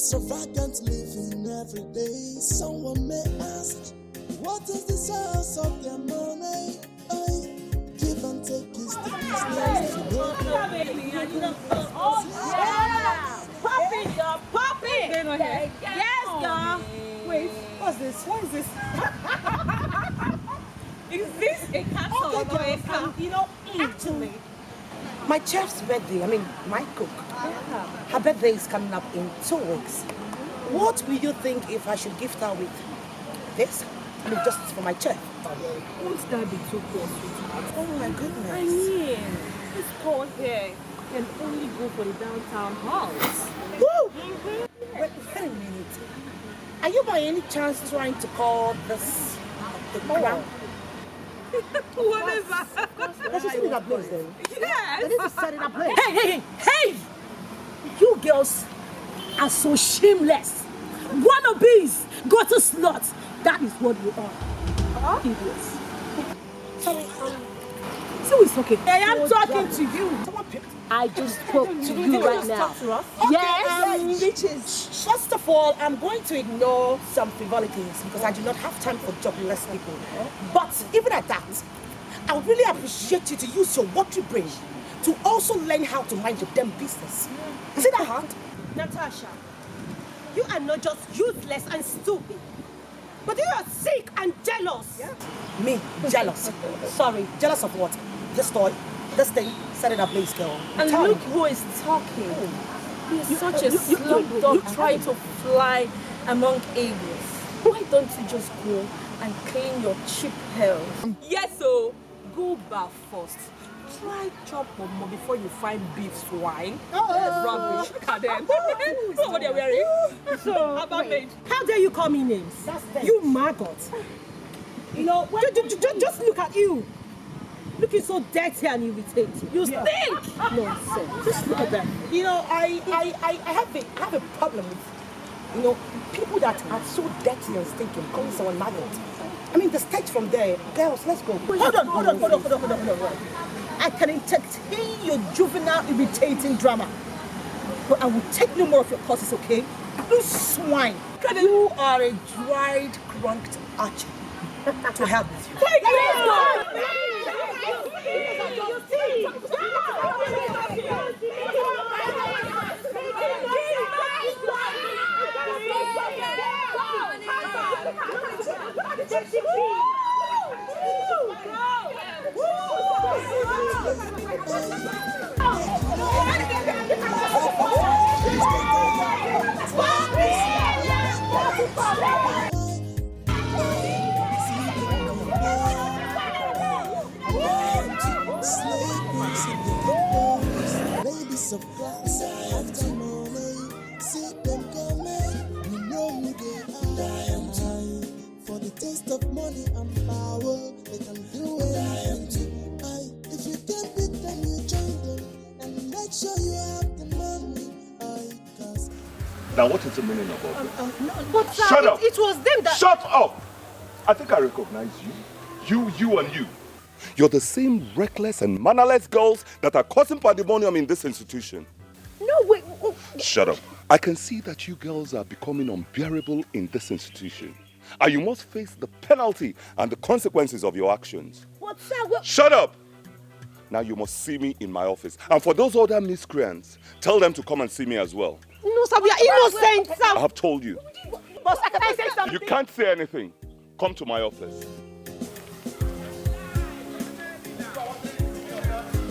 Extravagant living every day. Someone may ask, what is the source of their money? Give and take is the business. Oh, yeah! Pop it, girl, pop it! Yes, girl! Wait, what's this? What is this? Is this a castle or a camp? You know, actually, my chef's birthday, my cook, her birthday is coming up in 2 weeks. What will you think if I should gift her with this? Just for my chef. Won't that be too close, sweetheart? Oh my goodness. I mean, this cold here can only go for the downtown halls. Woo! Wait a minute. Are you by any chance trying to call this the ground? Whatever. Let's just set it up place then. Yes. Let us set it up place. Hey! You girls are so shameless. Wannabes, gutter sluts. That is what you are. Idiots. Sorry. So it's okay. I am talking to you. I just spoke to you right now. Talk to us? Yes. Bitches. First of all, I'm going to ignore some frivolities because I do not have time for jobless people. But even at that, I would really appreciate you to use your watery brain to also learn how to mind your damn business. Is it that hard? Natasha, you are not just useless and stupid, but you are sick and jealous. Yeah. Me, jealous. Sorry, jealous of what? This toy, this thing, set it up, please, girl. And look who is talking. You're such a slum dog trying to fly among eagles. Why don't you just go and clean your cheap hell? Yes, so go bath first. Try chop more before you find beef swine. Rubbish. Look what they're wearing. So, How dare you call me names? You maggot. You know, just look at you. Looking so dirty and irritating. You stink! Nonsense. Just look at that. You know, I have a problem with, people that are so dirty and stinking, calling someone maggot. The stage from there, girls, let's go. Hold on. I can entertain your juvenile irritating drama. But I will take no more of your courses, okay? You swine. You are a dried, crunked archer. To help with you. take me! Ladies of class, after money, see them coming, we know who they are. For the taste of money and power, they can do anything. If you can't beat them, you join them, and make sure you have the money. Now what is the meaning of all this? No, but sir, Shut up! It was them that... Shut up! I think I recognize you. You and you. You're the same reckless and mannerless girls that are causing pandemonium in this institution. No, wait. Shut up. I can see that you girls are becoming unbearable in this institution. And you must face the penalty and the consequences of your actions. What, sir? Shut up! Now you must see me in my office. And for those other miscreants, tell them to come and see me as well. No, sir, we are innocent, sir. I have told you. But sir, can I say something? You can't say anything. Come to my office.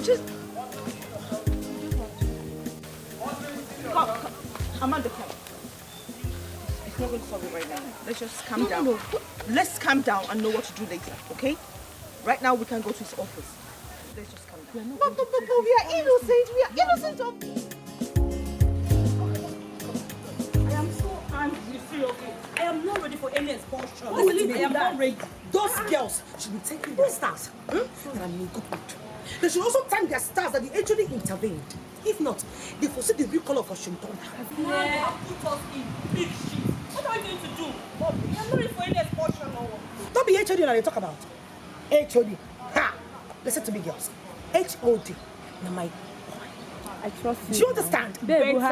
Just... Come. Amanda, come. It's not going to solve it right now. Let's just calm down. No. Let's calm down and know what to do later, okay? Right now, we can go to his office. Let's just calm down. But we are innocent. We are innocent of... I am so angry, seriously. I am not ready for any expulsion. I am not ready. Those girls should be taking their stars. They are in a good mood. They should also thank their stars that they actually intervened. If not, they foresee the real color of Washington. Now they have put us in big shit. What are we going to do? I am not ready for any expulsion or what? Don't be HOD that they talk about. HOD. Ha! Listen to me, girls. HOD. Now my boy. I trust you. Do you understand?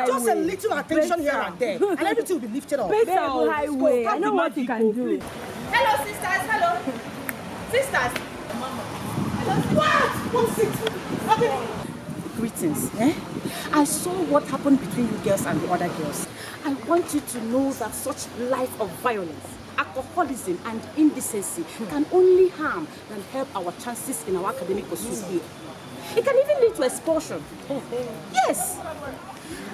Just a little attention here and there, and everything will be lifted up. Highway. I know what you can do. Hello, sisters. Hello. Sisters. What? What's it? Greetings. I saw what happened between you girls and the other girls. I want you to know that such life of violence, alcoholism and indecency can only harm than help our chances in our academic pursuits here. It can even lead to expulsion. Yes.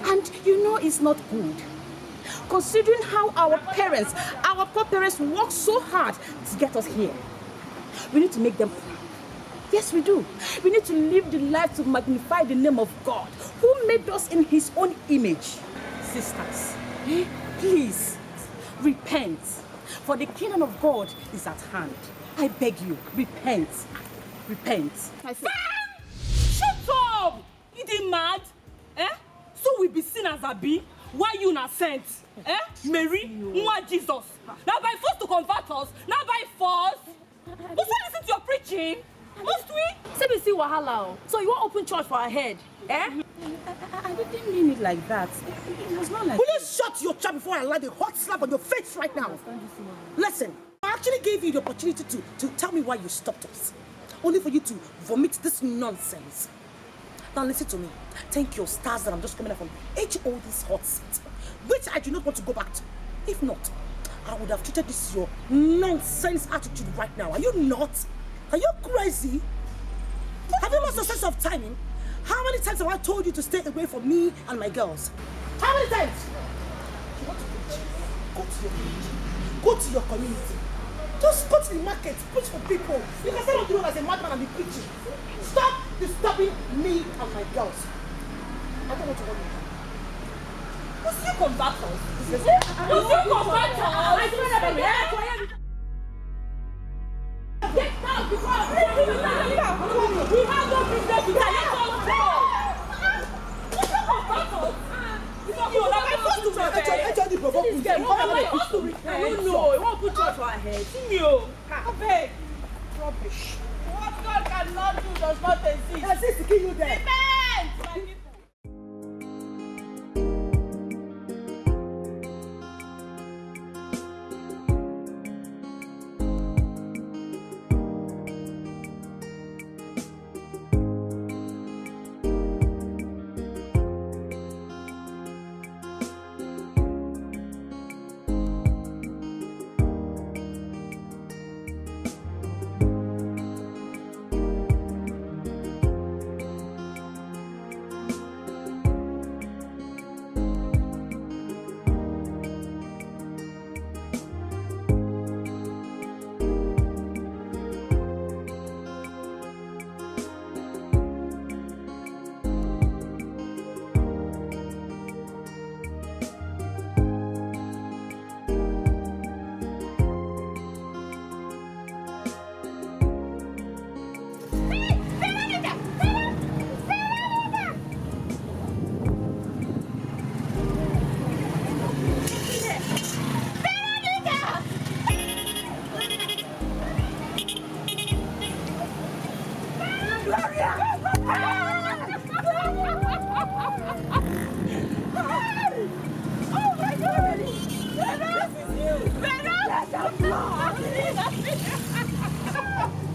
And you know it's not good. Considering how our poor parents work so hard to get us here. We need to make them proud. Yes, we do. We need to live the life to magnify the name of God, who made us in his own image. Sisters, please, repent. For the kingdom of God is at hand. I beg you, repent. Repent. Shut up! You dey mad? So we be seen as a bee? Why you not sent? Mary, Nwa Jesus. Now by force to convert us, now by force. Must we listen to your preaching? Must we? Say we see wahala. So you want open church for our head? I didn't mean it like that. It was not like Will you shut your trap before I land a hot slap on your face right now? Listen, I actually gave you the opportunity to tell me why you stopped us. Only for you to vomit this nonsense. Now listen to me. Thank your stars that I'm just coming out from HOD's hot seat, which I do not want to go back to. If not, I would have treated this your nonsense attitude right now. Are you not? Are you crazy? Have you lost a sense of timing? How many times have I told you to stay away from me and my girls? How many times? You want to preach? Go to your village. Go to your community. Just go to the market, preach for people. You can say what you want as a madman and be preaching. Stop disturbing me and my girls. I don't want to worry. Will you convert us? Will you convert us? I swear that get down before we have no business with that. Let us go. Will you convert us? You're not supposed to repent. I don't know. It won't put church for our head. Abeg. Rubbish. What God cannot do does not exist. Exist to kill you there. Repent, my people.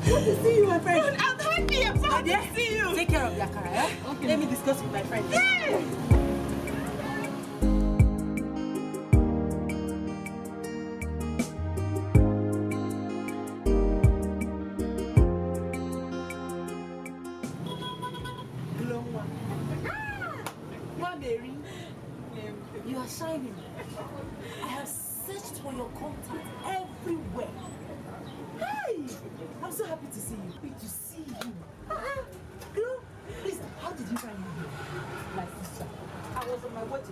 Good to see you, my friend. I'm happy about to see you. Take care of Yakara, eh? Okay. Let me discuss with my friend. Yeah. You are shining. I have searched for your contact everywhere. Hey! I'm so happy to see you. Happy to see you. Glow, please, how did you find me? My sister. I was on my way to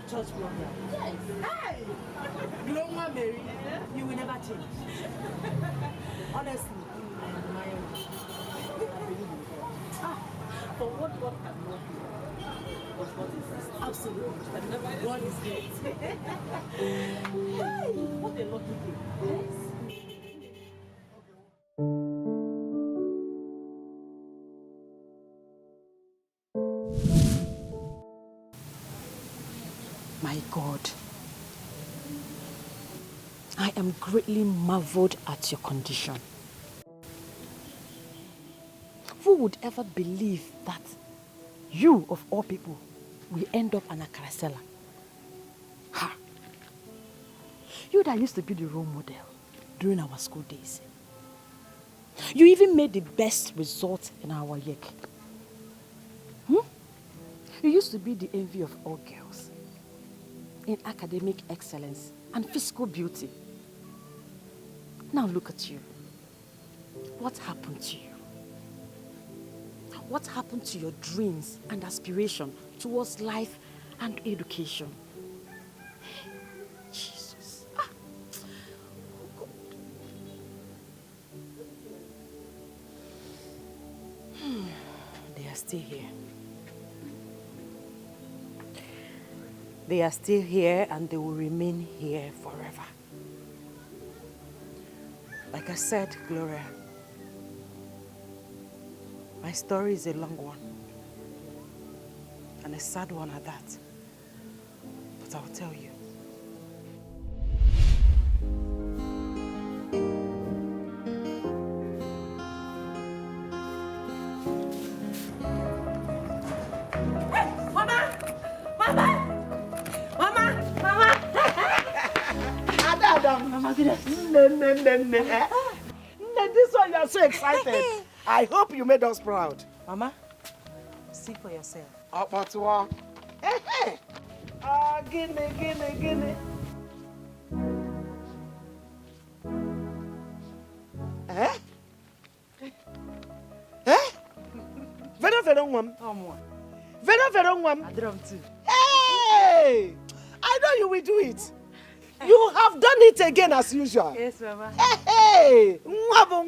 church program. Yes. Hey! Glow, Mary, you will never change. Honestly, I admire you. I believe in God. For what God cannot do. Absolutely. God is great. Hey, what a lucky day. Yes. My God. I am greatly marveled at your condition. Who would ever believe that you, of all people, will end up an akara seller? Ha! You that used to be the role model during our school days. You even made the best result in our YEC. You used to be the envy of all girls in academic excellence and physical beauty. Now look at you. What happened to you? What happened to your dreams and aspiration towards life and education? Jesus. Ah. Oh, God. They are still here. They are still here and they will remain here forever. Like I said, Gloria, my story is a long one, and a sad one at that, but I'll tell you. Hey, Mama! Mama! Mama! Mama! Adam! Mama, goodness. This one, you're so excited. I hope you made us proud. Mama, see for yourself. But what? Guinea. Vero one. Vero one. I drum too. Hey! I know you will do it. You have done it again as usual. Yes, Mama. Hey! Hug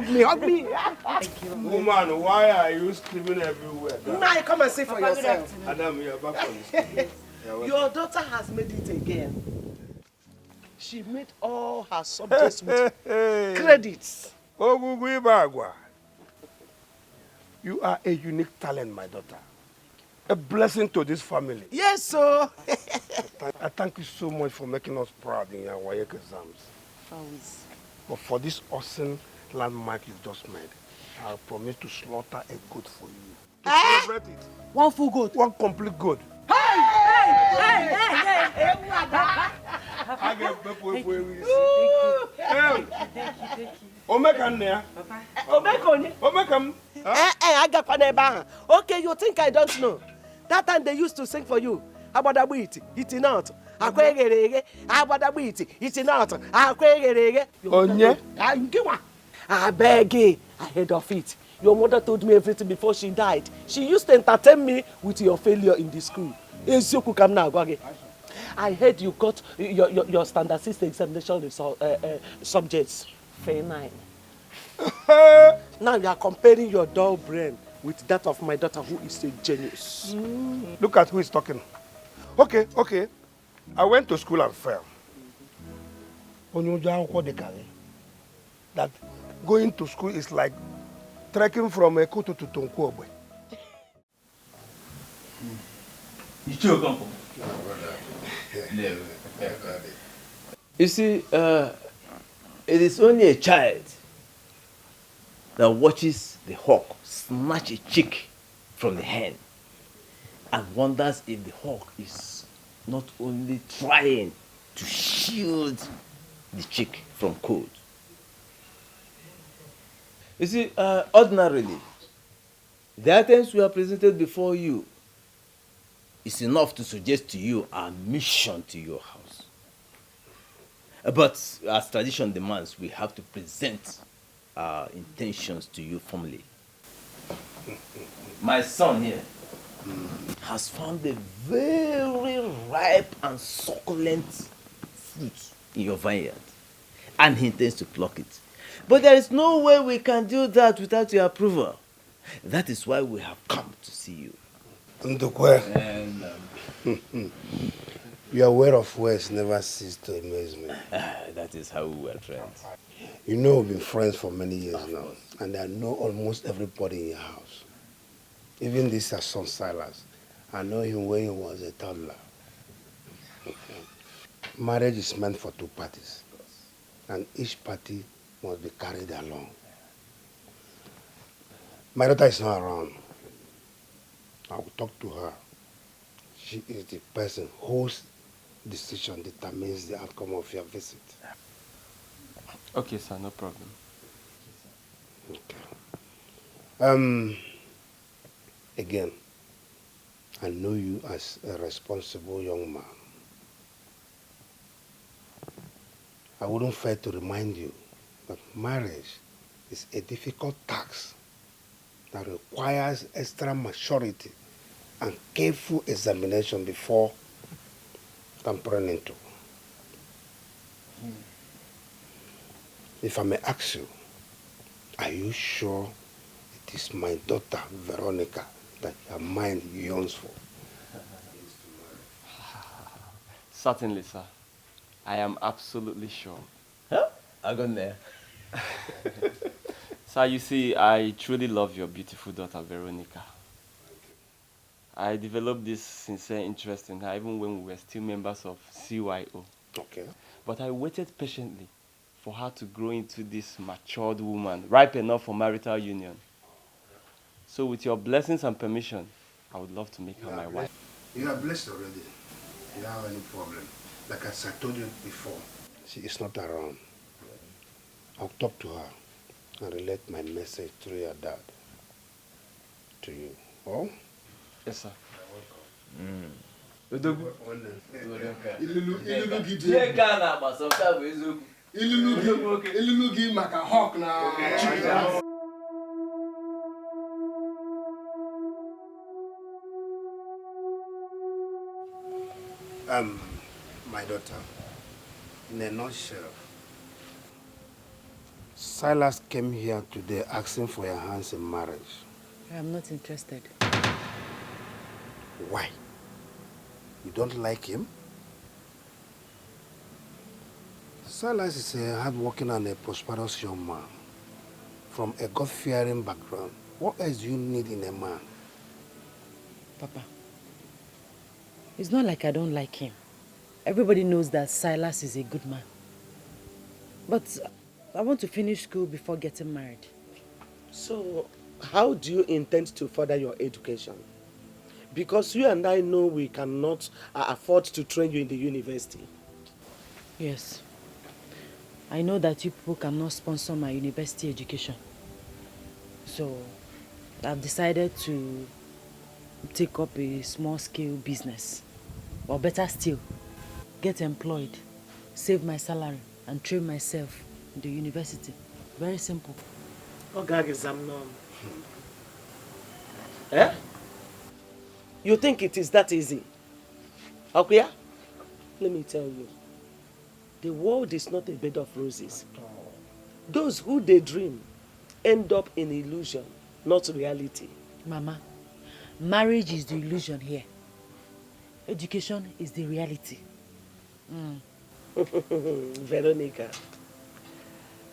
me. Thank you, Mama. Woman, why are you screaming everywhere? Now come and see for yourself. Adam, you're back from the school. Your daughter has made it again. She made all her subjects with credits. Ogugu Ibagwa. You are a unique talent, my daughter. A blessing to this family. Yes, sir. I thank you so much for making us proud in your WAEC exams. Always. But for this awesome landmark you've just made, I promise to slaughter a goat for you. To celebrate it. One full goat. One complete goat. Hey! I get people Thank you. Thank you. Omekane. Omekam. Okay, you think I don't know? That time they used to sing for you. Abadabiti, it's not. Akwegerege, abadabiti, it's not. Akwegerege. Onye? I beg you, ahead of it. Your mother told me everything before she died. She used to entertain me with your failure in the school. I heard you got your standard 6 examination subjects, fair 9. Now you are comparing your dull brain with that of my daughter, who is a genius. Look at who is talking. Okay. I went to school and fell. That going to school is like trekking from Ekoto to Tonkwobwe. You see, it is only a child that watches the hawk snatch a chick from the hen and wonders if the hawk is not only trying to shield the chick from cold. You see, ordinarily, the items we have presented before you is enough to suggest to you our mission to your house. But as tradition demands, we have to present our intentions to you formally. My son here has found a very ripe and succulent fruit in your vineyard, and he intends to pluck it. But there is no way we can do that without your approval. That is why we have come to see you. Ndukwe. And Your way of words never cease to amaze me. that is how we were trained. You know we've been friends for many years now, and I know almost everybody in your house. Even this son Silas. I know him when he was a toddler. Marriage is meant for two parties, and each party must be carried along. My daughter is not around. I will talk to her. She is the person whose decision determines the outcome of your visit. Okay, sir, no problem. Okay. Again, I know you as a responsible young man. I wouldn't fail to remind you that marriage is a difficult task that requires extra maturity and careful examination before tampering into. If I may ask you, are you sure it is my daughter, Veronica, that your mind yearns for? Certainly, sir. I am absolutely sure. Huh? I got there. Sir, you see, I truly love your beautiful daughter, Veronica. I developed this sincere interest in her even when we were still members of CYO. Okay. But I waited patiently for her to grow into this matured woman, ripe enough for marital union. So with your blessings and permission, I would love to make her my wife. You are blessed already. You don't have any problem. Like as I told you before, she is not around. I'll talk to her and relate my message through your dad to you. Oh? Yes, sir. My daughter, in a nutshell, Silas came here today asking for your hands in marriage. I am not interested. Why? You don't like him? Silas is a hard-working and a prosperous young man from a God-fearing background. What else do you need in a man? Papa, it's not like I don't like him. Everybody knows that Silas is a good man. But I want to finish school before getting married. So, how do you intend to further your education? Because you and I know we cannot afford to train you in the university. Yes. I know that you people cannot sponsor my university education. So, I've decided to take up a small-scale business. Or better still, get employed, save my salary, and train myself in the university. Very simple. Eh? You think it is that easy? Okay? Let me tell you. The world is not a bed of roses. Those who daydream end up in illusion, not reality. Mama, marriage is the illusion here. Education is the reality. Veronica,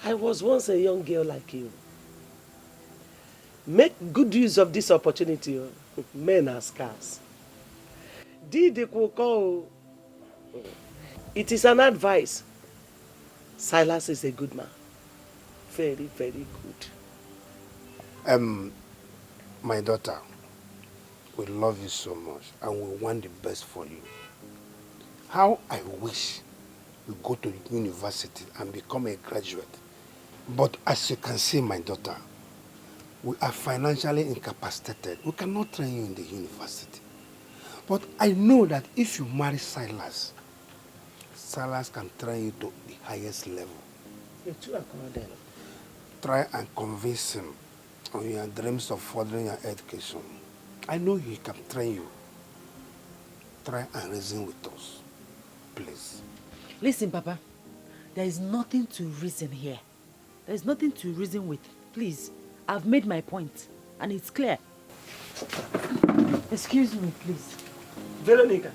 I was once a young girl like you. Make good use of this opportunity. Men are scarce. It is an advice. Silas is a good man. Very, very good. My daughter, we love you so much and we want the best for you. How I wish you go to university and become a graduate. But as you can see, my daughter, we are financially incapacitated. We cannot train you in the university. But I know that if you marry Silas, Silas can train you to the highest level. You're too accorded. Try and convince him on your dreams of furthering your education. I know he can train you. Try and reason with us, please. Listen, Papa, there is nothing to reason here. There is nothing to reason with. Please, I've made my point, and it's clear. Excuse me, please. Veronica.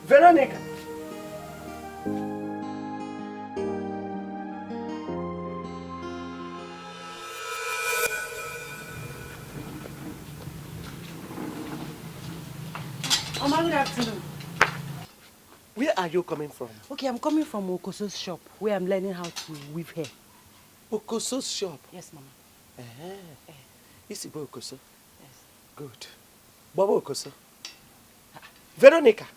Veronica. Mama, good afternoon. Where are you coming from? Okay, I'm coming from Okoso's shop where I'm learning how to weave hair. Okoso's shop? Yes, Mama. Is it Okoso? Yes. Good. Baba Okoso. Veronica.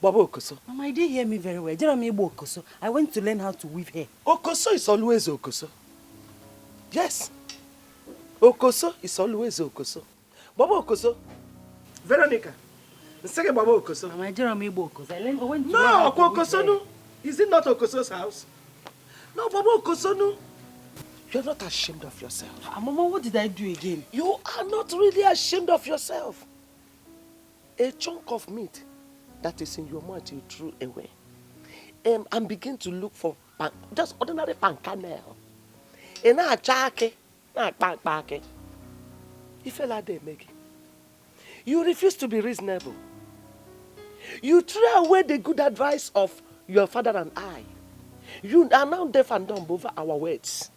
Baba Okoso. Mama, you didn't hear me very well. Jeremy Okoso. I went to learn how to weave hair. Okoso is always Okoso. Yes. Okoso is always Okoso. Baba Okoso. Veronica. Second Baba Okoso. Mama, Jeremy Okoso. I went to No, Okoso no. Is it not Okoso's house? No, Baba Okoso no. You're not ashamed of yourself. Mama, what did I do again? You are not really ashamed of yourself. A chunk of meat that is in your mouth you threw away. And begin to look for just ordinary pancanel. And a chake, not panpake. You fell out there, Maggie. You refuse to be reasonable. You threw away the good advice of your father and I. You are now deaf and dumb over our words.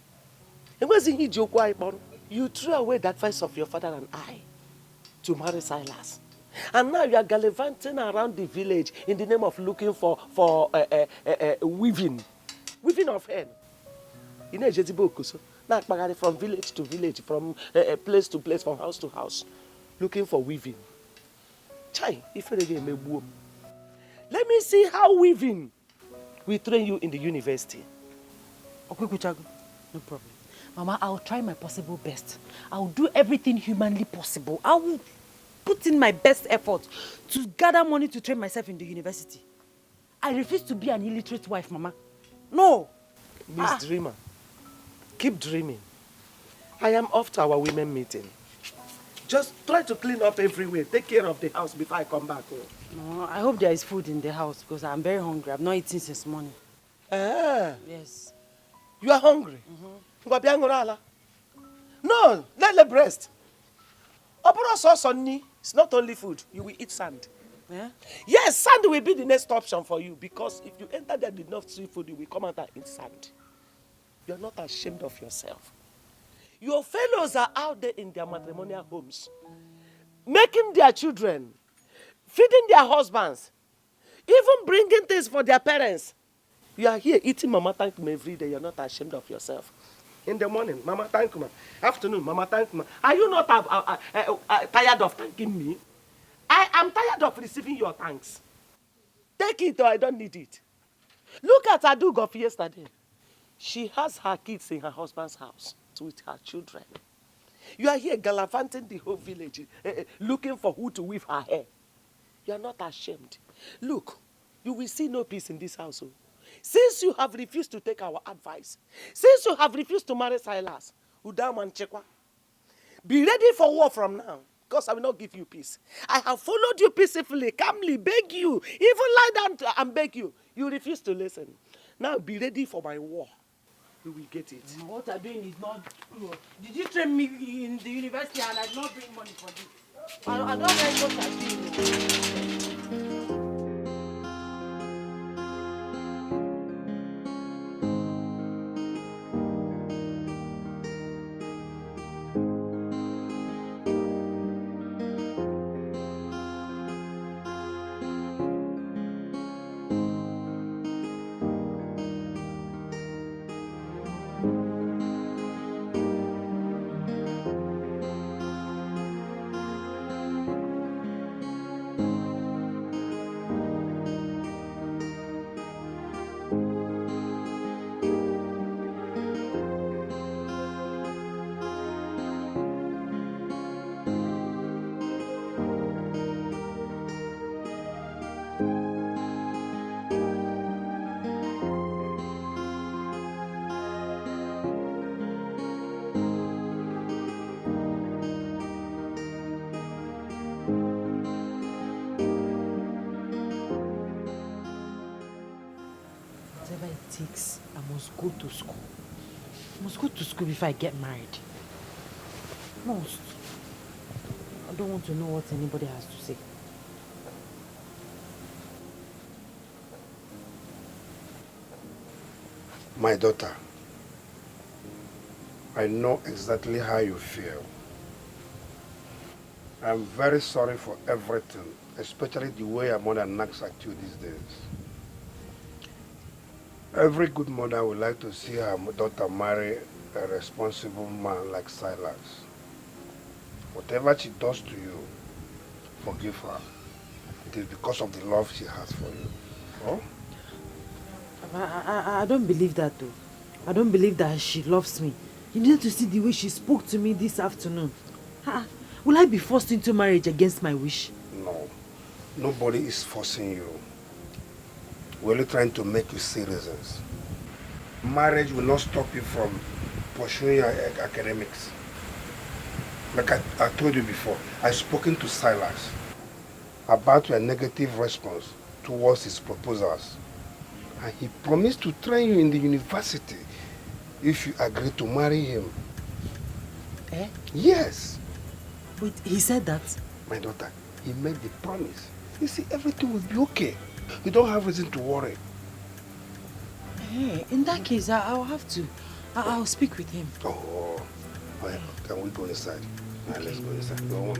You threw away the advice of your father and I to marry Silas. And now you are gallivanting around the village in the name of looking for weaving of hair. You know, from village to village, from place to place, from house to house, looking for weaving. Chai, if you let me see how weaving will train you in the university. Okay, Kuchago, no problem. Mama, I'll try my possible best. I'll do everything humanly possible. I will put in my best effort to gather money to train myself in the university. I refuse to be an illiterate wife, Mama. No. Miss Dreamer, keep dreaming. I am off to our women meeting. Just try to clean up everywhere. Take care of the house before I come back home. No, I hope there is food in the house because I'm very hungry. I've not eaten since morning. Yes. You are hungry? No, let the breast. It's not only food. You will eat sand. Yeah? Yes, sand will be the next option for you because if you enter there with enough seafood, you will come out and eat sand. You're not ashamed of yourself. Your fellows are out there in their matrimonial homes, making their children, feeding their husbands, even bringing things for their parents. You are here eating Mama Thank Me every day. You're not ashamed of yourself. In the morning, Mama Thank Me. Afternoon, Mama Thank Me. Are you not tired of thanking me? I am tired of receiving your thanks. Take it or I don't need it. Look at Adug of yesterday. She has her kids in her husband's house with her children. You are here gallivanting the whole village, looking for who to weave her hair. You are not ashamed. Look, you will see no peace in this household. Since you have refused to take our advice, since you have refused to marry Silas, Udam and Chekwa, be ready for war from now, because I will not give you peace. I have followed you peacefully, calmly, beg you, even lie down and beg you. You refuse to listen. Now be ready for my war. You will get it. What I'm doing is not true. Did you train me in the university and I did not bring money for this? I don't like what I'm doing. I must go to school. I must go to school before I get married. Must. I don't want to know what anybody has to say. My daughter, I know exactly how you feel. I'm very sorry for everything especially the way your mother knocks at you these days. Every good mother would like to see her daughter marry a responsible man like Silas. Whatever she does to you, forgive her. It is because of the love she has for you. Oh? I don't believe that though. I don't believe that she loves me. You need to see the way she spoke to me this afternoon. Will I be forced into marriage against my wish? No. Nobody is forcing you. We're only trying to make you see reasons. Marriage will not stop you from pursuing your academics. Like I told you before, I've spoken to Silas about your negative response towards his proposals. And he promised to train you in the university if you agree to marry him. Eh? Yes. Wait, he said that? My daughter, he made the promise. You see, everything will be okay. You don't have reason to worry. Hey, in that case, I'll have to. I'll speak with him. Oh, okay. Can we go inside? Okay. Let's go inside. Go on.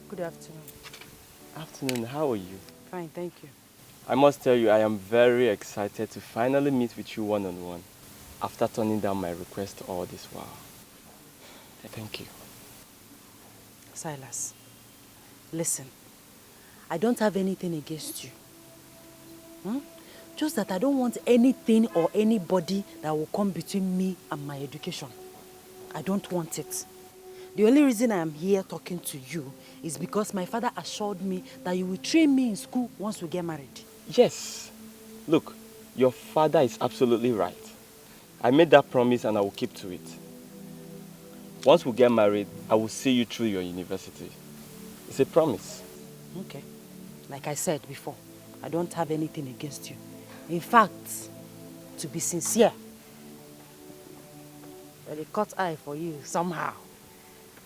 Good afternoon. Afternoon, how are you? Fine, thank you. I must tell you, I am very excited to finally meet with you one-on-one after turning down my request all this while. Thank you. Silas, listen, I don't have anything against you. Just that I don't want anything or anybody that will come between me and my education. I don't want it. The only reason I am here talking to you is because my father assured me that you will train me in school once we get married. Yes. Look, your father is absolutely right. I made that promise and I will keep to it. Once we get married, I will see you through your university. It's a promise. Okay. Like I said before, I don't have anything against you. In fact, to be sincere, I cut eye for you somehow.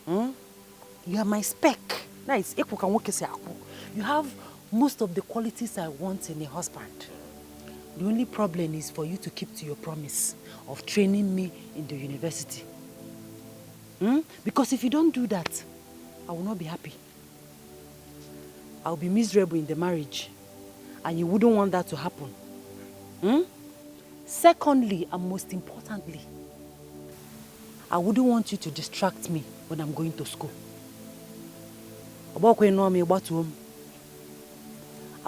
You are my spec. Nice. You have most of the qualities I want in a husband. The only problem is for you to keep to your promise of training me in the university. Because if you don't do that, I will not be happy. I will be miserable in the marriage. And you wouldn't want that to happen. Secondly, and most importantly, I wouldn't want you to distract me when I'm going to school. I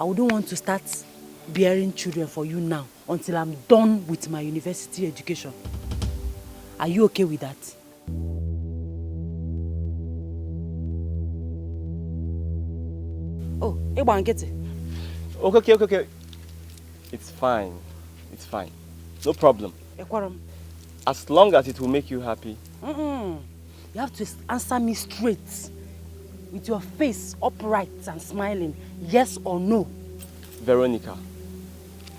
wouldn't want to start bearing children for you now until I'm done with my university education. Are you okay with that? Oh, get it. Okay. It's fine. It's fine. No problem. As long as it will make you happy. You have to answer me straight. With your face upright and smiling. Yes or no? Veronica,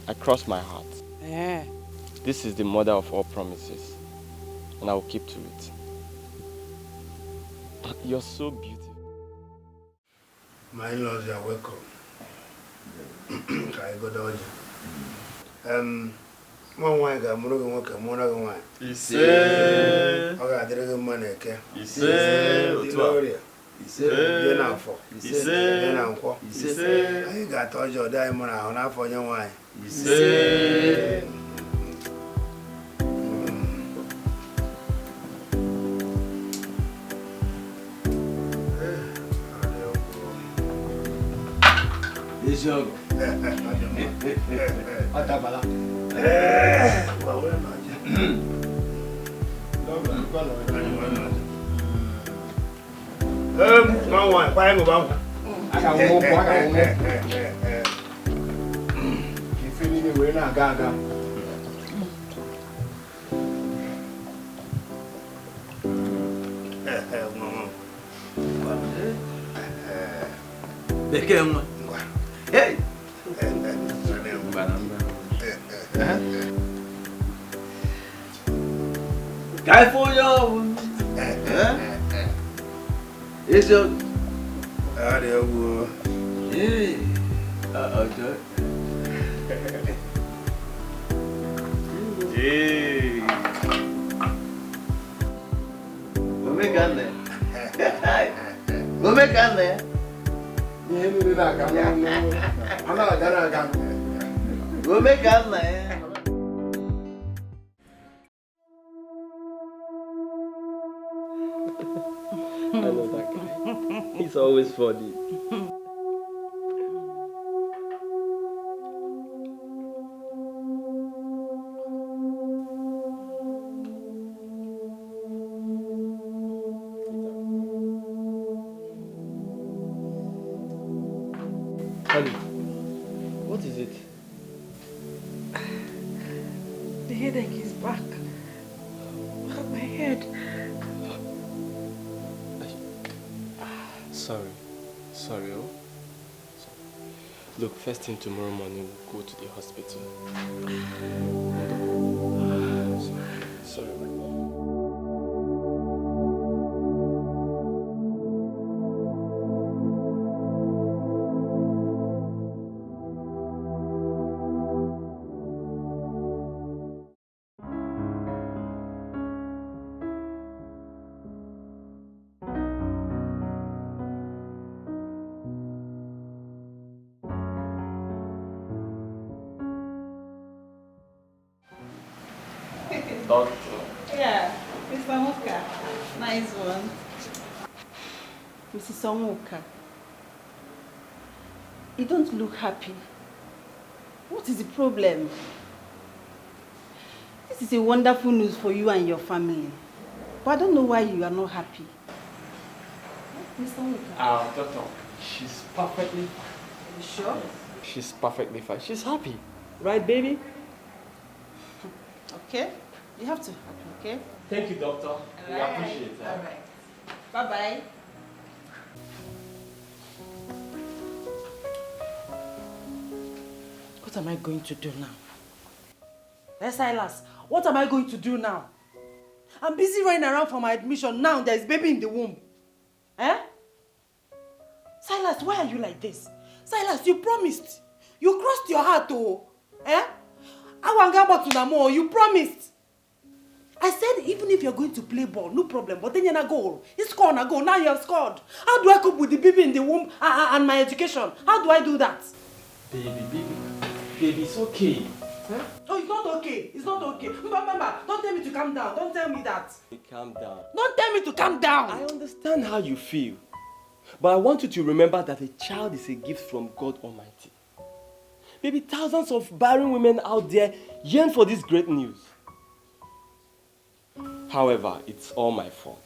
I cross my heart. Yeah. This is the mother of all promises. And I will keep to it. You're so beautiful. My in-laws, you are welcome. Can I go down here? One wine, I'm going to work, one other wine. He said, I didn't money, okay? He said, Gloria. He said, He said, I got all your diamond on for your wine. He said, this young. One, why am I? I got one. You feel me? We're not gaga. Hey! Guy for you! It's your. Hey! Okay. Hey! Go make on there. Go make on there. Go make on there. I know that guy. He's always funny. Honey, what is it? The headache is back. My head. Sorry, oh. Look, first thing tomorrow morning, we'll go to the hospital. Sorry. Doctor. Yeah, Mr. Moka. Nice one. Mrs. Omoka, you don't look happy. What is the problem? This is a wonderful news for you and your family. But I don't know why you are not happy. Mr. Omoka. Doctor, she's perfectly fine. Are you sure? She's perfectly fine. She's happy. Right, baby? Okay. You have to happy, okay? Thank you, doctor. We appreciate it. All right. Bye-bye. What am I going to do now? Silas, what am I going to do now? I'm busy running around for my admission. Now there's baby in the womb. Silas, why are you like this? Silas, you promised. You crossed your heart, oh. You promised. I said even if you're going to play ball, no problem. But then you're not goal. You score na goal. Now you have scored. How do I cope with the baby in the womb and my education? How do I do that? Baby, it's okay. Huh? Oh, it's not okay. It's not okay. Mama, don't tell me to calm down. Don't tell me that. Calm down. Don't tell me to calm down. I understand how you feel. But I want you to remember that a child is a gift from God Almighty. Baby, thousands of barren women out there yearn for this great news. However, it's all my fault.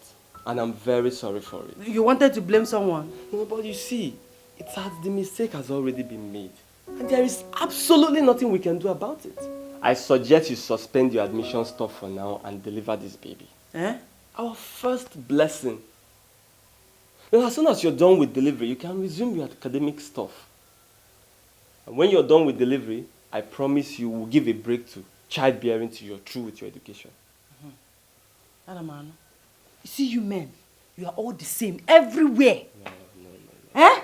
And I'm very sorry for it. You wanted to blame someone? No, but you see, the mistake has already been made. And there is absolutely nothing we can do about it. I suggest you suspend your admission stuff for now and deliver this baby. Our first blessing. Now, as soon as you're done with delivery, you can resume your academic stuff. And when you're done with delivery, I promise you will give a break to childbearing till you're through with your education. Adamano, you see you men, you are all the same everywhere. No.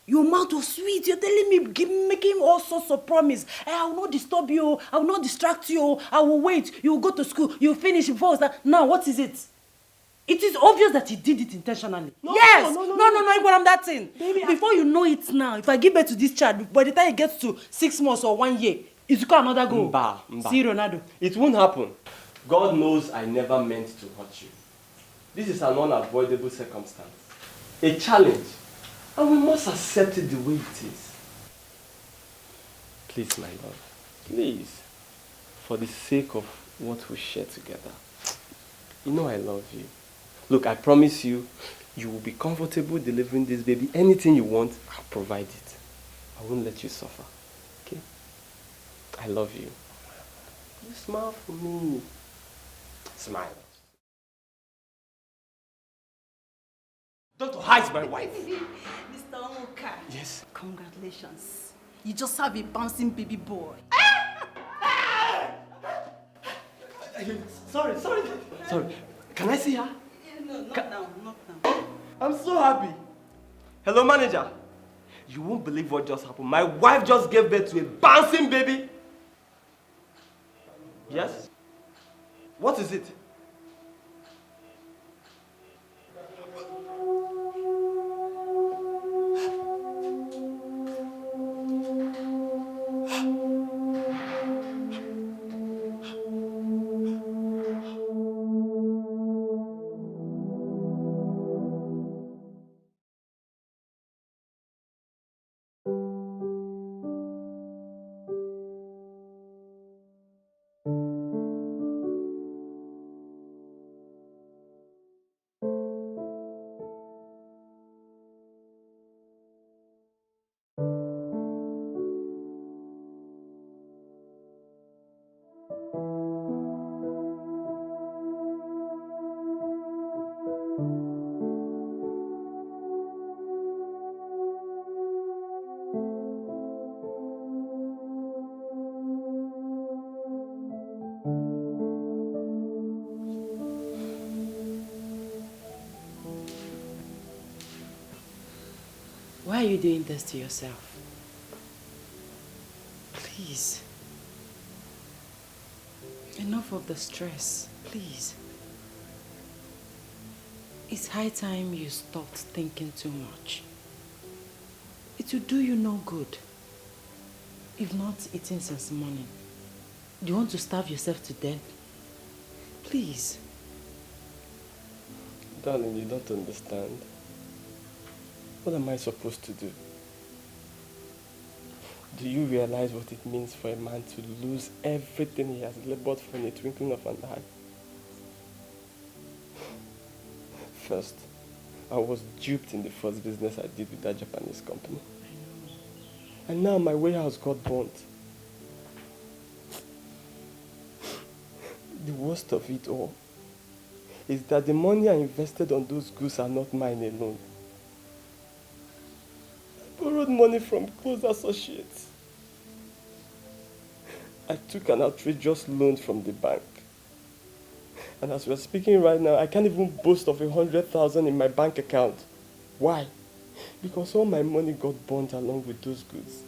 Your mouth was sweet. You're telling me, making all sorts of promise. I will not disturb you. I will not distract you. I will wait. You will go to school. You will finish before that. Now, what is it? It is obvious that he did it intentionally. No, yes. No, but I'm that thing. Baby, before you know it now, if I give birth to this child, by the time it gets to 6 months or 1 year, it's got another goal. Mba. See Ronaldo. It won't happen. God knows I never meant to hurt you. This is an unavoidable circumstance. A challenge. And we must accept it the way it is. Please, my love. Please. For the sake of what we share together. You know I love you. Look, I promise you, you will be comfortable delivering this baby. Anything you want, I'll provide it. I won't let you suffer. Okay? I love you. You smile for me. Smile. Tonto hides my wife. Mr. Omuka. Yes. Congratulations. You just have a bouncing baby boy. Sorry. Can I see her? No, not now. I'm so happy. Hello, manager. You won't believe what just happened. My wife just gave birth to a bouncing baby. Yes? What is it? Why are you doing this to yourself? Please. Enough of the stress, please. It's high time you stopped thinking too much. It will do you no good. You've not eaten since morning. Do you want to starve yourself to death? Please. Darling, you don't understand. What am I supposed to do? Do you realize what it means for a man to lose everything he has labored for in a twinkling of an eye? First, I was duped in the first business I did with that Japanese company. And now my warehouse got burnt. The worst of it all is that the money I invested on those goods are not mine alone. I borrowed money from close associates. I took an outrageous loan from the bank. And as we're speaking right now, I can't even boast of 100,000 in my bank account. Why? Because all my money got burnt along with those goods.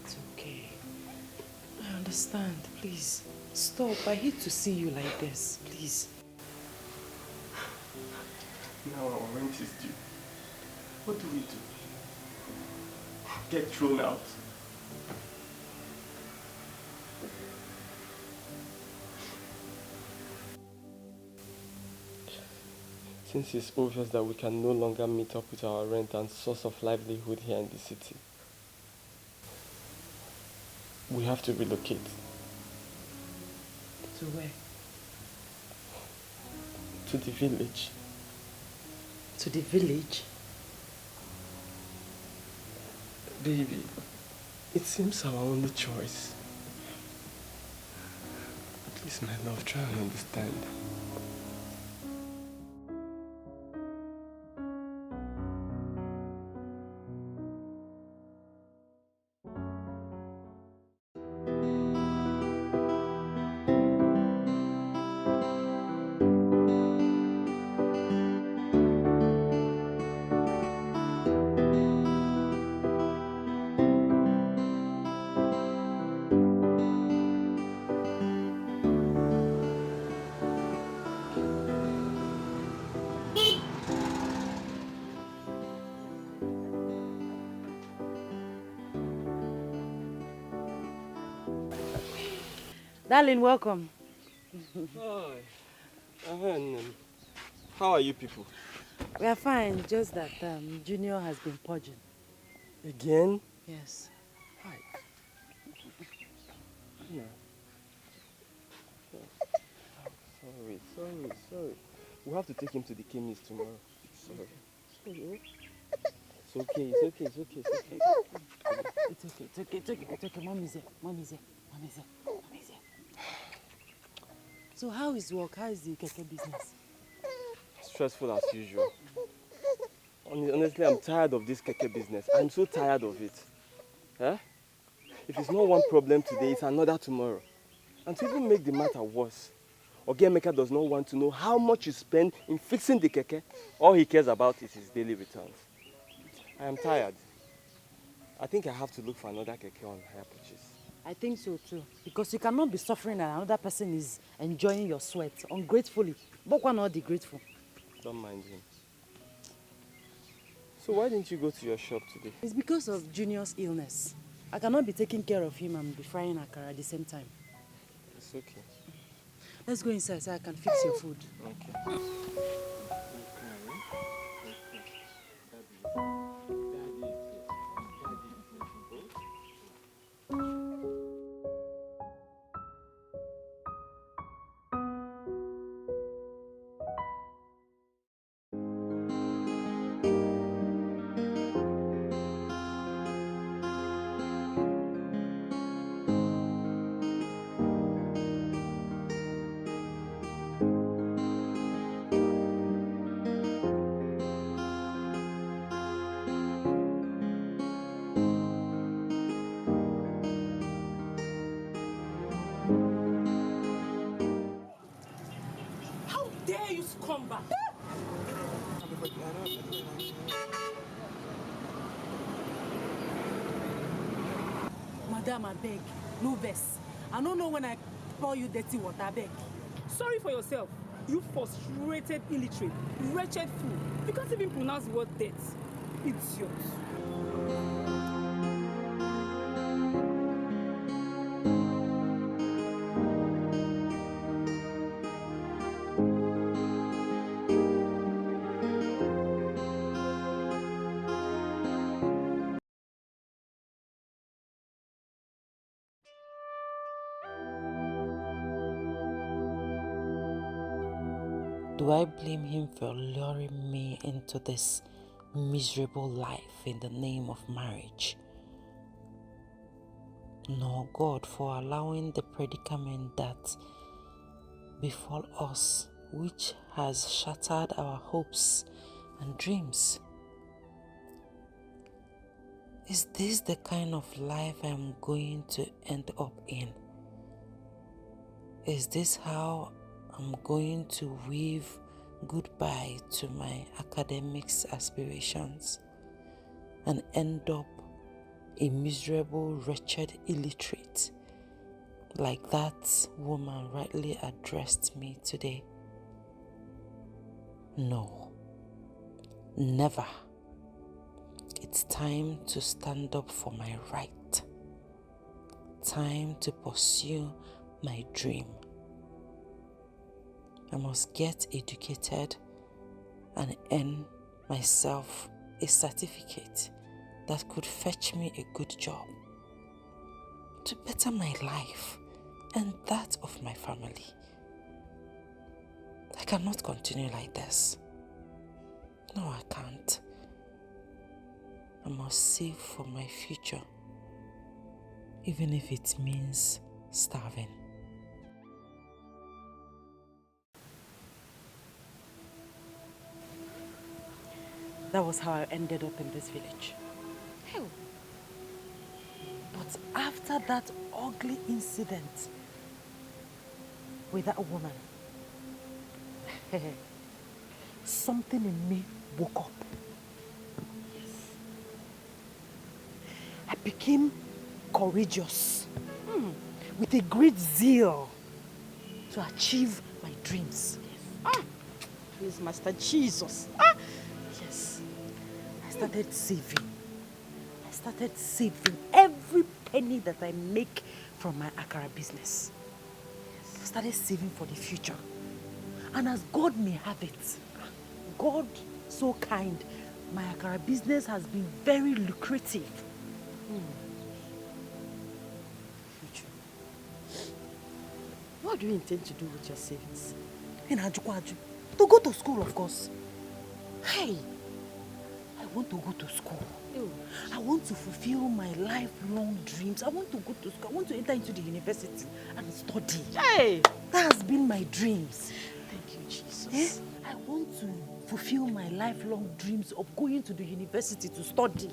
It's okay. I understand. Please, stop. I hate to see you like this. Please. Now our rent is due. What do we do? Get thrown out? Since it's obvious that we can no longer meet up with our rent and source of livelihood here in the city, we have to relocate. To where? To the village. To the village? Baby, it seems our only choice. Please, my love, try and understand. Darling, welcome. Hi. How are you people? We are fine, just that Junior has been purging. Again? Yes. Hi. No. Sorry. We'll have to take him to the chemist tomorrow. Sorry. It's okay. It's okay. Mommy's here. So how is work? How is the keke business? Stressful as usual. Honestly, I'm tired of this keke business. I'm so tired of it. Huh? If it's not one problem today, it's another tomorrow. And to even make the matter worse, Ogiemeka does not want to know how much you spend in fixing the keke. All he cares about is his daily returns. I am tired. I think I have to look for another keke on hire purchase. I think so too. Because you cannot be suffering and another person is enjoying your sweat ungratefully. But why not be grateful? Don't mind him. So why didn't you go to your shop today? It's because of Junior's illness. I cannot be taking care of him and be frying akara at the same time. It's okay. Let's go inside so I can fix your food. Okay. How dare you come back? Madam, I beg. No vex. I don't know when I pour you dirty water, I beg. Sorry for yourself. You frustrated, illiterate, wretched fool. You can't even pronounce the word death. Idiot. Do I blame him for luring me into this miserable life in the name of marriage? Nor God for allowing the predicament that befall us, which has shattered our hopes and dreams. Is this the kind of life I'm going to end up in? Is this how I'm going to wave goodbye to my academics aspirations and end up a miserable, wretched illiterate like that woman rightly addressed me today? No, never. It's time to stand up for my right. Time to pursue my dream. I must get educated and earn myself a certificate that could fetch me a good job to better my life and that of my family. I cannot continue like this. No, I can't. I must save for my future, even if it means starving. That was how I ended up in this village. Hell. But after that ugly incident with that woman, something in me woke up. I became courageous, with a great zeal to achieve my dreams. Yes. Praise Master Jesus. Yes. I started saving. I started saving every penny that I make from my akara business. I started saving for the future. And as God may have it, God so kind, my akara business has been very lucrative. Future. What do you intend to do with your savings? To go to school, of course. Hey, I want to go to school. I want to fulfill my lifelong dreams. I want to go to school. I want to enter into the university and study. Hey, that has been my dreams. Thank you, Jesus. I want to fulfill my lifelong dreams of going to the university to study.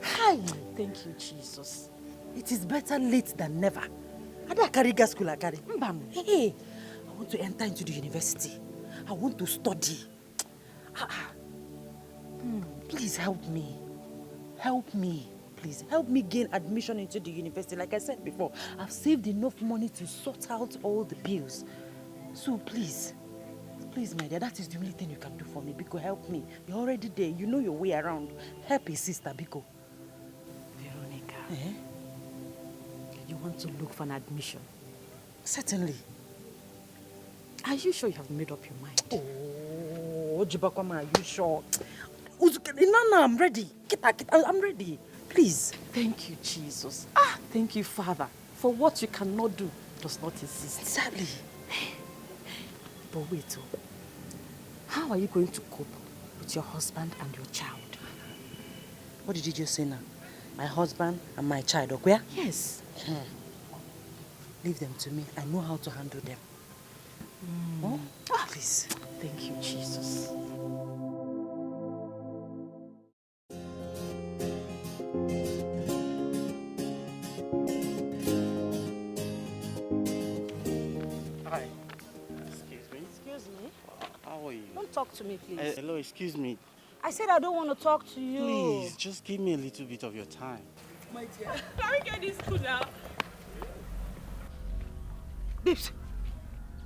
Hi! Thank you, Jesus. It is better late than never. I don't carry gas school, I carry. Hey, I want to enter into the university. I want to study. Please help me. Help me. Please help me gain admission into the university. Like I said before, I've saved enough money to sort out all the bills. So please, my dear, that is the only thing you can do for me. Biko, help me. You're already there. You know your way around. Help your sister, Biko. Veronica, you want to look for an admission? Certainly. Are you sure you have made up your mind? Oh, Jibakwama, are you sure? No, I'm ready. I'm ready. Please. Thank you, Jesus. Thank you, Father. For what you cannot do does not exist. Exactly. But wait, how are you going to cope with your husband and your child? What did you just say now? My husband and my child, okay? Yes. Leave them to me. I know how to handle them. Oh? Please. Thank you, Jesus. Hi. Excuse me. Excuse me? How are you? Don't talk to me, please. Hello, excuse me. I said I don't want to talk to you. Please, just give me a little bit of your time. My dear. Can we get this food now? Babes,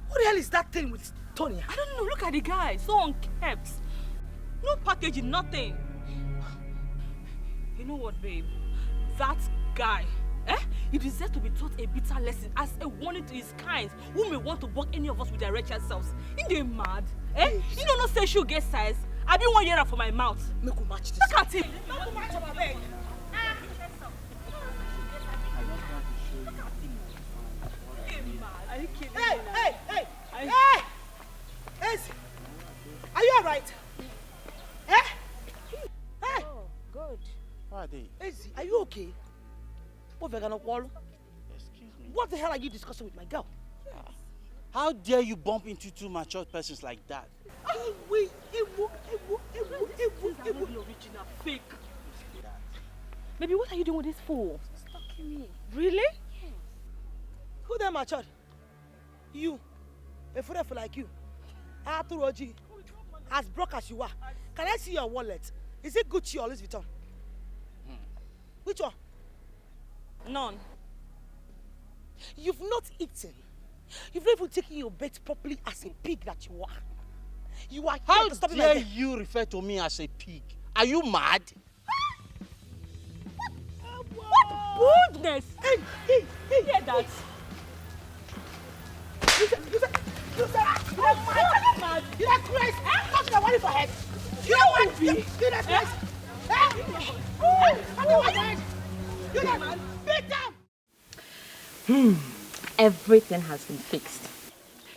what the hell is that thing with Tony? I don't know. Look at the guy. So unkept. No packaging, nothing. You know what, babe? That guy, he deserves to be taught a bitter lesson as a warning to his kind who may want to block any of us with their wretched selves. Ain't they mad? You don't know say she'll get size. I've been 1 year for my mouth. Make we match this. Look at him. Make we match our bag. Are you kidding me? Hey! Ezi, are you alright? Oh, good. Why are they? Ezi, are you okay? What Excuse me. What the hell are you discussing with my girl? How dare you bump into two mature persons like that? Original fake. Baby, what are you doing with this fool? Stalking me. Really? Yes. Who them matured? You. A fool like you. Aturoji. As broke as you are. Can I see your wallet? Is it Gucci or Louis Vuitton? Which one? None. You've not eaten. You've not even taken your bait properly as a pig that you are. You are How here to stop dare me you refer to me as a pig? Are you mad? What goodness! Hey! Hear that? You said, mad. You are crazy. Touch my money for head. You know what? You are crazy. You are mad. Beat them. Everything has been fixed.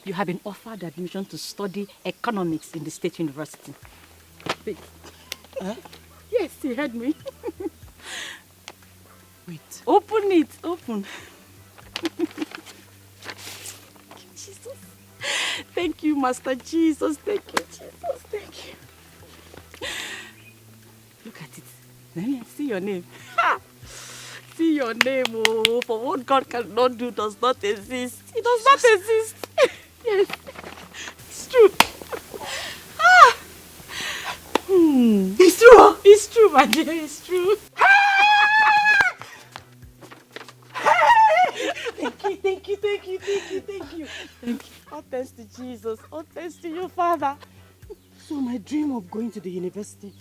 You have been offered admission to study economics in the State University. Wait. Yes, you heard me. Wait. Open it. Open. Jesus. Thank you, Master Jesus. Thank you, Jesus. Thank you. Look at it. Let me see your name. See your name. Oh, for what God cannot do does not exist. It does not exist. Yes. It's true. It's true. It's true, my dear. It's true. Thank you. All thanks to Jesus. All thanks to you, Father. So my dream of going to the university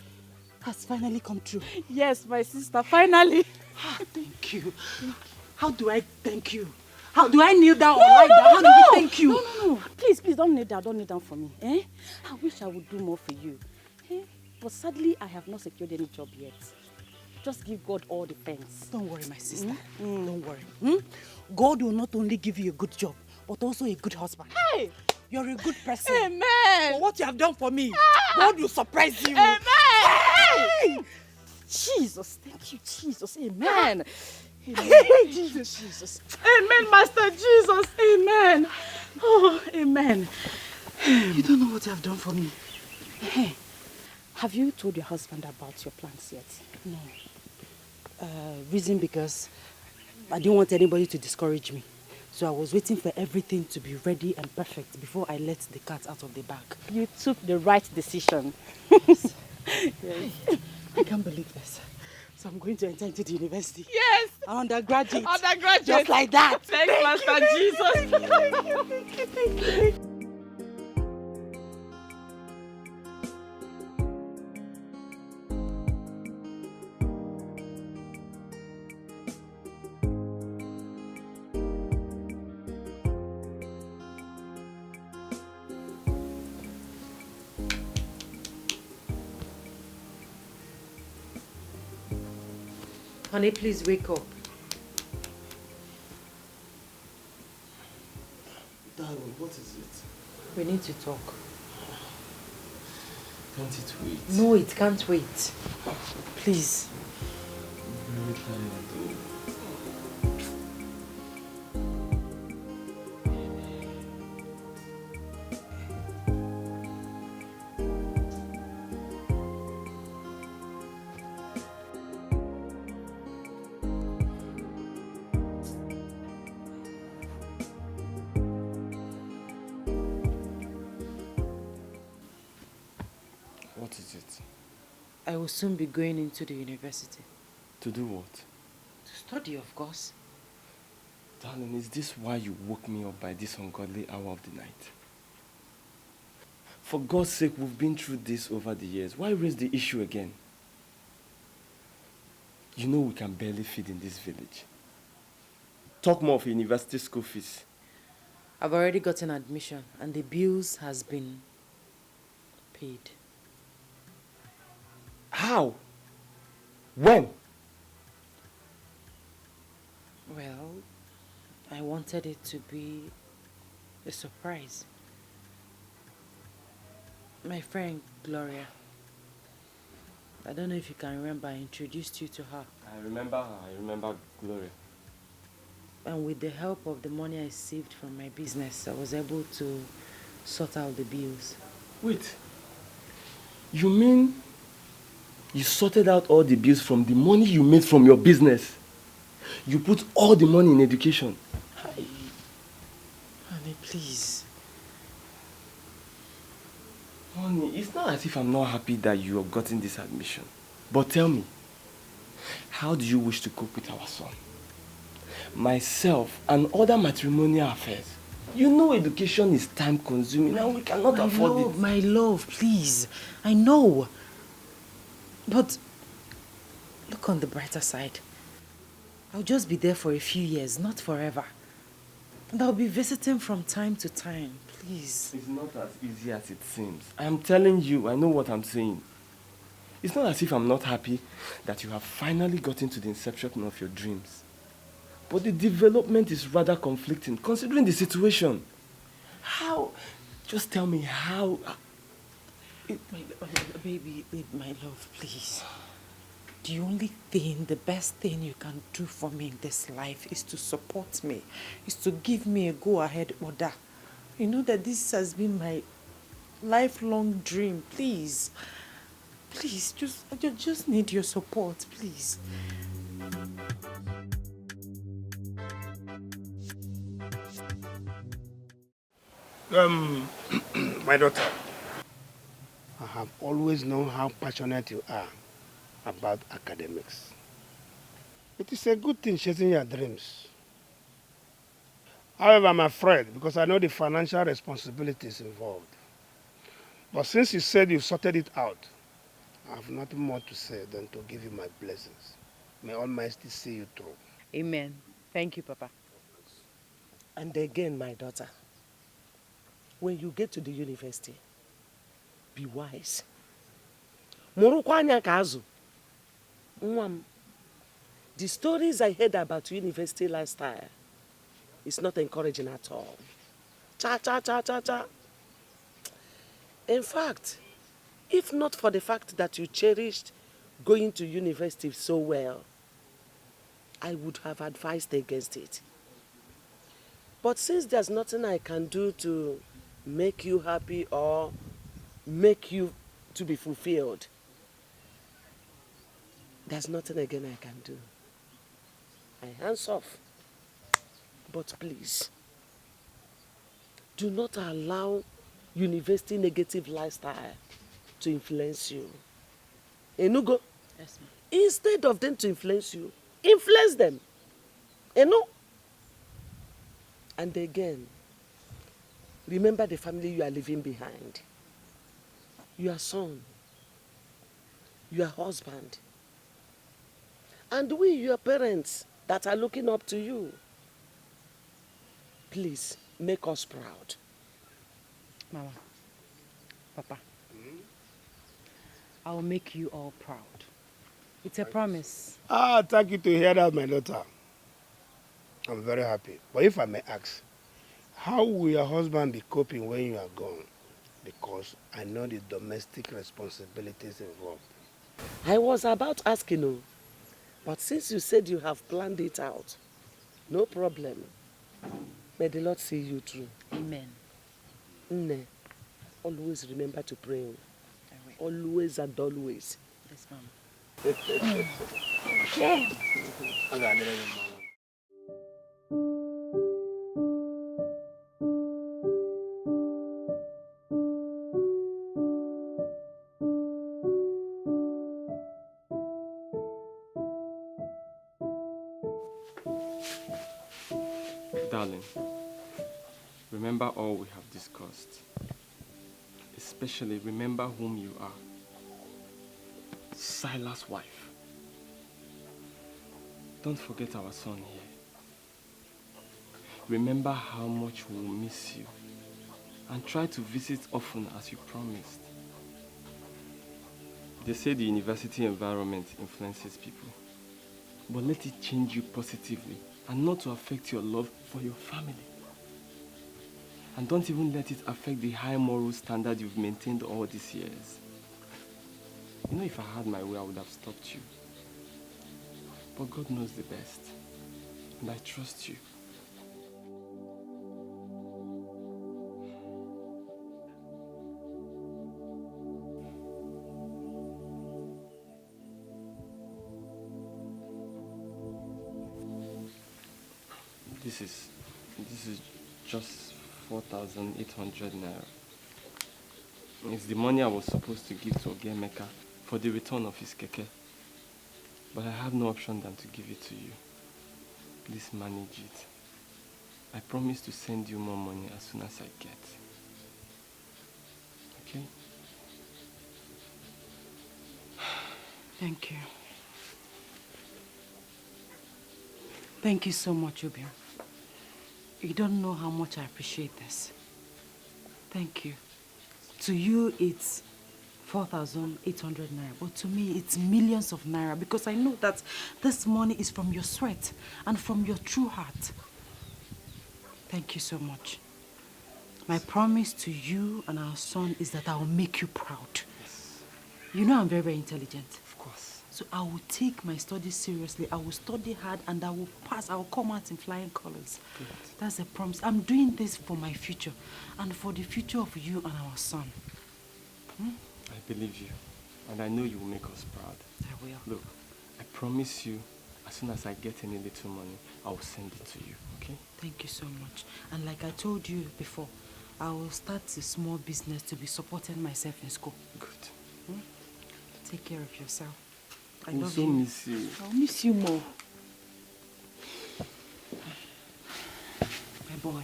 has finally come true. Yes, my sister, finally. Thank you. How do I thank you? How do I kneel down or lie down? How do I thank you? No. Please, don't kneel down. Don't kneel down for me. I wish I would do more for you. But sadly, I have not secured any job yet. Just give God all the thanks. Don't worry, my sister. Don't worry. God will not only give you a good job, but also a good husband. Hey! You're a good person. Amen! For what you have done for me, God will surprise you. Amen! Hey! Jesus, thank you, Jesus. Amen. Jesus. Amen, Master Jesus. Amen. Oh, amen. You don't know what you have done for me. Hey, have you told your husband about your plans yet? No. Reason because I didn't want anybody to discourage me. So I was waiting for everything to be ready and perfect before I let the cat out of the bag. You took the right decision. Yes. Yes. I can't believe this. So I'm going to enter into the university. Yes! Undergraduate. Undergraduate. Just like that. Thanks, Master Jesus. Thank you. Honey, please wake up. Darling, what is it? We need to talk. Can't it wait? No, it can't wait. Please. I'm very tired though. What is it? I will soon be going into the university. To do what? To study, of course. Darling, is this why you woke me up by this ungodly hour of the night? For God's sake, we've been through this over the years. Why raise the issue again? You know we can barely feed in this village. Talk more of university school fees. I've already gotten admission and the bills has been paid. How? When? Well, I wanted it to be a surprise. My friend Gloria, I don't know if you can remember, I introduced you to her. I remember Gloria. And with the help of the money I saved from my business, I was able to sort out the bills. Wait, you mean you sorted out all the bills from the money you made from your business? You put all the money in education? Honey, please. Honey, it's not as if I'm not happy that you have gotten this admission. But tell me, how do you wish to cope with our son? Myself and other matrimonial affairs. You know education is time consuming and we cannot afford it. My love, please. I know. But look on the brighter side. I'll just be there for a few years, not forever. And I'll be visiting from time to time, please. It's not as easy as it seems. I am telling you, I know what I'm saying. It's not as if I'm not happy that you have finally gotten to the inception of your dreams. But the development is rather conflicting, considering the situation. How? Just tell me how. Baby, my love, please. The only thing, the best thing you can do for me in this life is to support me, is to give me a go-ahead order. You know that this has been my lifelong dream. Please, please, I just need your support, please. My daughter, I have always known how passionate you are about academics. It is a good thing chasing your dreams. However, I'm afraid because I know the financial responsibilities involved. But since you said you've sorted it out, I have nothing more to say than to give you my blessings. May Almighty see you through. Amen. Thank you, Papa. And again, my daughter, when you get to the university, be wise. The stories I heard about university lifestyle is not encouraging at all. Cha, cha, cha, cha, cha. In fact, if not for the fact that you cherished going to university so well, I would have advised against it. But since there's nothing I can do to make you happy or make you to be fulfilled, there's nothing again I can do. My hands off. But please, do not allow university negative lifestyle to influence you. Enugo? Yes, ma'am. Instead of them to influence you, influence them. Enu? And again, remember the family you are leaving behind. Your son, your husband, and we, your parents, that are looking up to you. Please, make us proud. Mama, Papa, I will make you all proud. It's a promise. Thank you to hear that, my daughter. I'm very happy. But if I may ask, how will your husband be coping when you are gone? Because I know the domestic responsibilities involved. I was about asking you, but since you said you have planned it out, no problem. May the Lord see you through. Amen. Nne, always remember to pray. Always and always. Yes, ma'am. Yeah. Darling, remember all we have discussed. Especially remember whom you are. Silas' wife. Don't forget our son here. Remember how much we'll miss you. And try to visit often as you promised. They say the university environment influences people. But let it change you positively and not to affect your love for your family. And don't even let it affect the high moral standard you've maintained all these years. You know, if I had my way, I would have stopped you. But God knows the best. And I trust you. This is just 4,800 naira. It's the money I was supposed to give to Ogemeka for the return of his keke. But I have no option than to give it to you. Please manage it. I promise to send you more money as soon as I get. Okay? Thank you. Thank you so much, Obia. You don't know how much I appreciate this. Thank you. To you, it's 4,800 naira, but to me, it's millions of naira because I know that this money is from your sweat and from your true heart. Thank you so much. My promise to you and our son is that I will make you proud. Yes. You know I'm very, very intelligent. Of course. So I will take my studies seriously. I will study hard and I will pass. I will come out in flying colors. Good. That's a promise. I'm doing this for my future and for the future of you and our son. I believe you. And I know you will make us proud. I will. Look, I promise you, as soon as I get any little money, I will send it to you, okay? Thank you so much. And like I told you before, I will start a small business to be supporting myself in school. Good. Take care of yourself. I will love so you. miss you. I'll miss you more. My boy.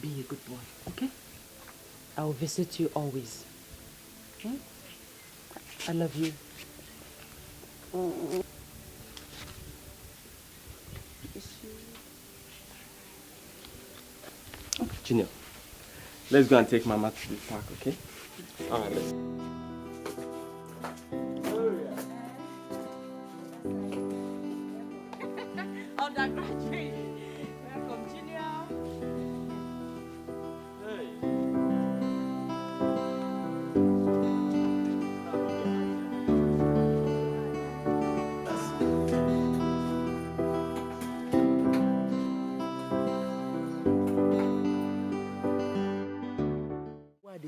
Be a good boy, okay? I will visit you always. Okay? I love you. Junior, let's go and take Mama to the park, okay? All right, let's. Undergraduate. Welcome, Junior.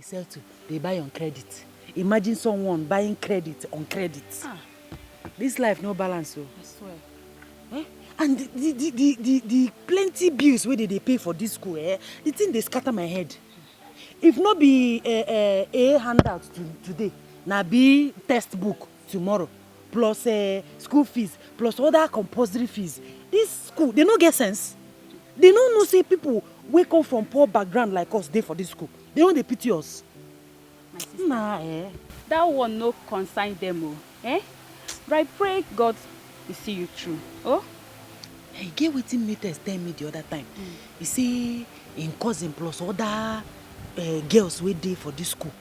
settle, they buy on credit. Imagine someone buying credit on credit. This life no balance. I swear. And the plenty bills where they pay for this school, the thing they scatter my head. If not be a handout today, now be textbook tomorrow, plus school fees, plus other compulsory fees. This school, they don't get sense. They don't know say people wake up from poor background like us, they for this school. They don't they pity us. My sister, that one no consign them, But I pray God will see you through. Oh? Hey, get what Matters tell me the other time. You see, in cousin plus other girls we dey for this school.